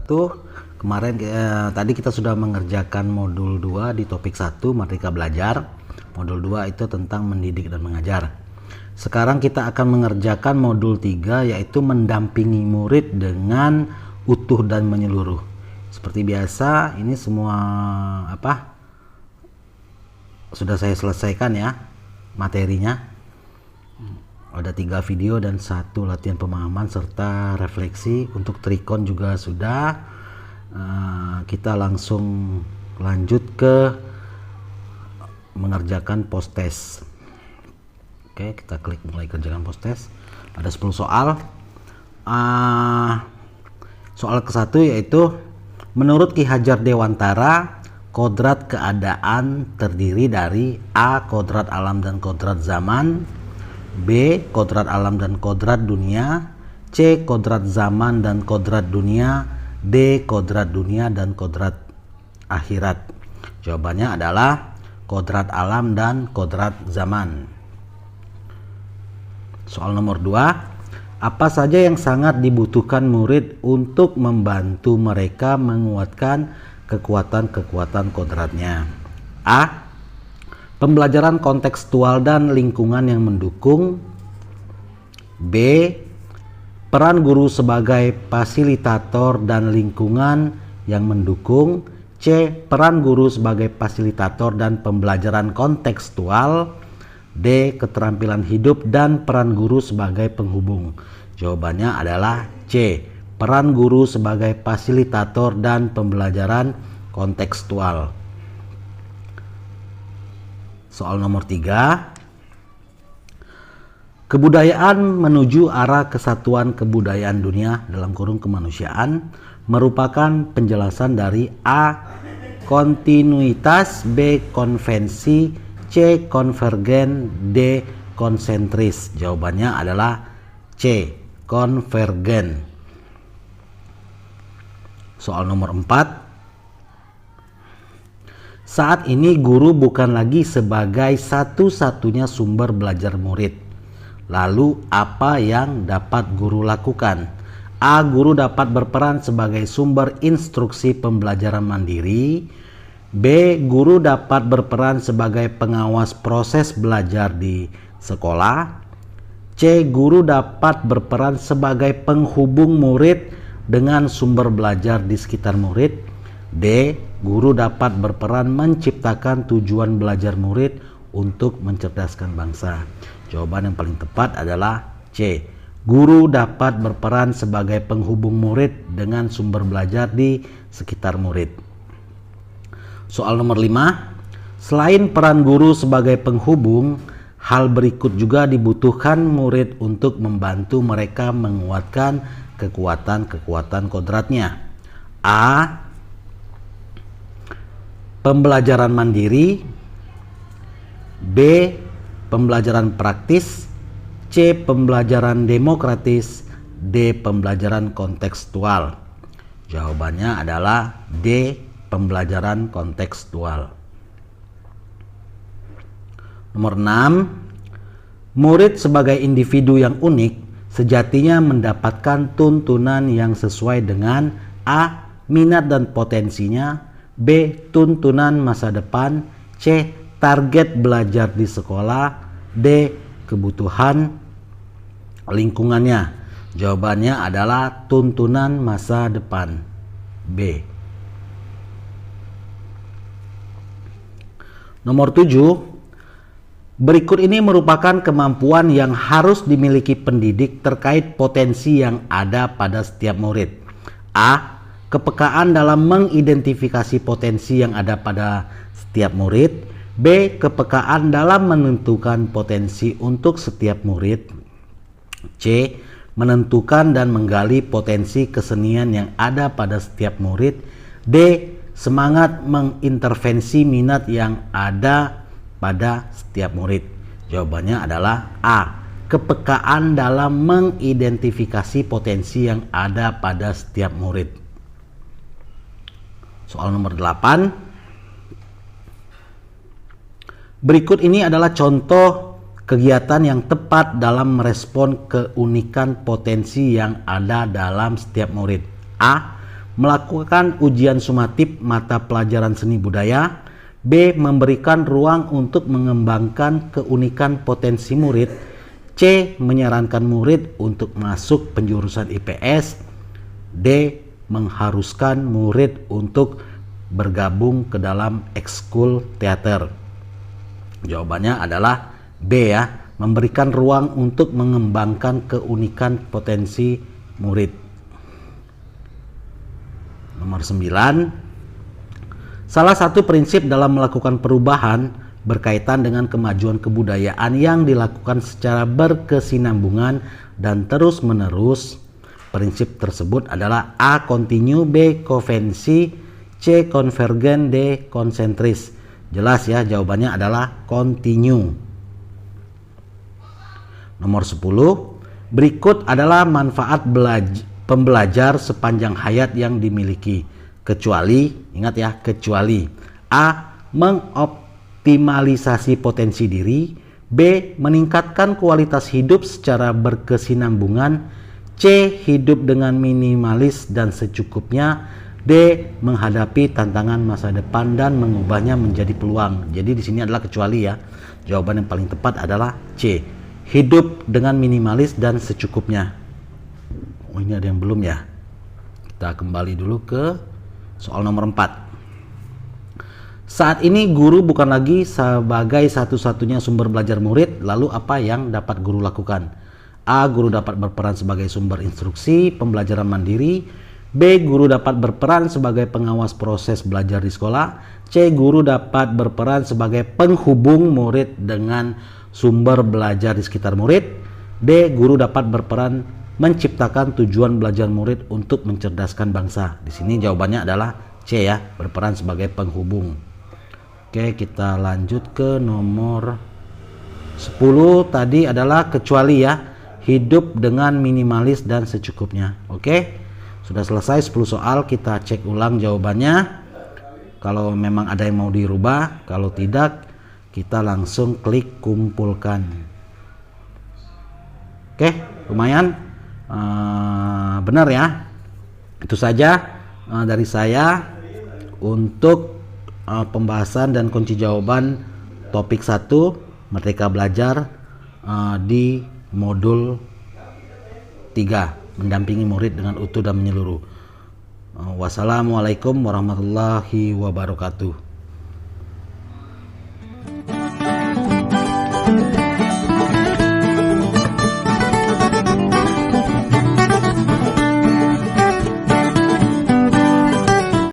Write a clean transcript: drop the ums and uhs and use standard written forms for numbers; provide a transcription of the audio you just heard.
wabarakatuh. Kemarin tadi kita sudah mengerjakan modul 2 di topik 1 Merdeka Belajar. Modul 2 itu tentang mendidik dan mengajar. Sekarang kita akan mengerjakan modul 3 yaitu mendampingi murid dengan utuh dan menyeluruh. Seperti biasa, ini semua sudah saya selesaikan ya materinya. Ada 3 video dan 1 latihan pemahaman serta refleksi. Untuk trikon juga sudah. Kita langsung lanjut ke mengerjakan post test. Oke, kita klik mulai kerjakan post test. Ada 10 soal. Soal ke-1 yaitu menurut Ki Hajar Dewantara, kodrat keadaan terdiri dari A. Kodrat alam dan kodrat zaman, B. Kodrat alam dan kodrat dunia, C. Kodrat zaman dan kodrat dunia, D. Kodrat dunia dan kodrat akhirat. Jawabannya adalah kodrat alam dan kodrat zaman. Soal nomor 2, apa saja yang sangat dibutuhkan murid untuk membantu mereka menguatkan kekuatan-kekuatan kodratnya? A. Pembelajaran kontekstual dan lingkungan yang mendukung. B. Peran guru sebagai fasilitator dan lingkungan yang mendukung. C. Peran guru sebagai fasilitator dan pembelajaran kontekstual. D. Keterampilan hidup dan peran guru sebagai penghubung. Jawabannya adalah C. Peran guru sebagai fasilitator dan pembelajaran kontekstual. Soal nomor 3, kebudayaan menuju arah kesatuan kebudayaan dunia dalam kurung kemanusiaan merupakan penjelasan dari A. Kontinuitas, B. Konvensi, C. Konvergen, D. Konsentris. Jawabannya adalah C. Konvergen. Soal nomor 4, saat ini guru bukan lagi sebagai satu-satunya sumber belajar murid. Lalu apa yang dapat guru lakukan? A. Guru dapat berperan sebagai sumber instruksi pembelajaran mandiri. B. Guru dapat berperan sebagai pengawas proses belajar di sekolah. C. Guru dapat berperan sebagai penghubung murid dengan sumber belajar di sekitar murid. D. Guru dapat berperan menciptakan tujuan belajar murid untuk mencerdaskan bangsa. Jawaban yang paling tepat adalah C. Guru dapat berperan sebagai penghubung murid dengan sumber belajar di sekitar murid. Soal nomor 5, selain peran guru sebagai penghubung, hal berikut juga dibutuhkan murid untuk membantu mereka menguatkan kekuatan-kekuatan kodratnya. A. Pembelajaran mandiri. B. Pembelajaran praktis. C. Pembelajaran demokratis. D. Pembelajaran kontekstual. Jawabannya adalah D. Pembelajaran kontekstual. Nomor 6, murid sebagai individu yang unik sejatinya mendapatkan tuntunan yang sesuai dengan A. Minat dan potensinya, B. Tuntunan masa depan, C. Target belajar di sekolah, D. Kebutuhan lingkungannya. Jawabannya adalah tuntunan masa depan, B. Nomor 7, berikut ini merupakan kemampuan yang harus dimiliki pendidik terkait potensi yang ada pada setiap murid. A. Kepekaan dalam mengidentifikasi potensi yang ada pada setiap murid. B. Kepekaan dalam menentukan potensi untuk setiap murid. C. Menentukan dan menggali potensi kesenian yang ada pada setiap murid. D. Semangat mengintervensi minat yang ada pada setiap murid. Jawabannya adalah A. Kepekaan dalam mengidentifikasi potensi yang ada pada setiap murid. Soal nomor 8, berikut ini adalah contoh kegiatan yang tepat dalam merespon keunikan potensi yang ada dalam setiap murid. A. melakukan ujian sumatif mata pelajaran seni budaya. B. Memberikan ruang untuk mengembangkan keunikan potensi murid. C. Menyarankan murid untuk masuk penjurusan IPS. D. Mengharuskan murid untuk bergabung ke dalam ekskul teater. Jawabannya adalah B ya, memberikan ruang untuk mengembangkan keunikan potensi murid. Nomor 9. Salah satu prinsip dalam melakukan perubahan berkaitan dengan kemajuan kebudayaan yang dilakukan secara berkesinambungan dan terus-menerus. Prinsip tersebut adalah A. Kontinu, B. konvensi, C. konvergen, D. konsentris. Jelas ya, jawabannya adalah kontinu. Nomor 10. Berikut adalah manfaat pembelajar sepanjang hayat yang dimiliki. Kecuali, ingat ya, kecuali A. Mengoptimalisasi potensi diri. B. Meningkatkan kualitas hidup secara berkesinambungan. C. Hidup dengan minimalis dan secukupnya. D. Menghadapi tantangan masa depan dan mengubahnya menjadi peluang. Jadi di sini adalah kecuali ya. Jawaban yang paling tepat adalah C. Hidup dengan minimalis dan secukupnya. Oh, ini ada yang belum ya. Kita kembali dulu ke soal nomor 4. Saat ini guru bukan lagi sebagai satu-satunya sumber belajar murid, lalu apa yang dapat guru lakukan? A. Guru dapat berperan sebagai sumber instruksi pembelajaran mandiri. B. Guru dapat berperan sebagai pengawas proses belajar di sekolah. C. Guru dapat berperan sebagai penghubung murid dengan sumber belajar di sekitar murid. D. Guru dapat berperan menciptakan tujuan belajar murid untuk mencerdaskan bangsa. Di sini jawabannya adalah C ya, berperan sebagai penghubung. Oke, kita lanjut ke nomor 10. Tadi adalah kecuali ya, hidup dengan minimalis dan secukupnya. Oke, sudah selesai 10 soal, kita cek ulang jawabannya. Kalau memang ada yang mau dirubah, kalau tidak kita langsung klik kumpulkan. Oke, lumayan. Benar ya. Itu saja dari saya untuk pembahasan dan kunci jawaban topik 1 Merdeka Belajar di modul 3, mendampingi murid dengan utuh dan menyeluruh. Wassalamualaikum warahmatullahi wabarakatuh.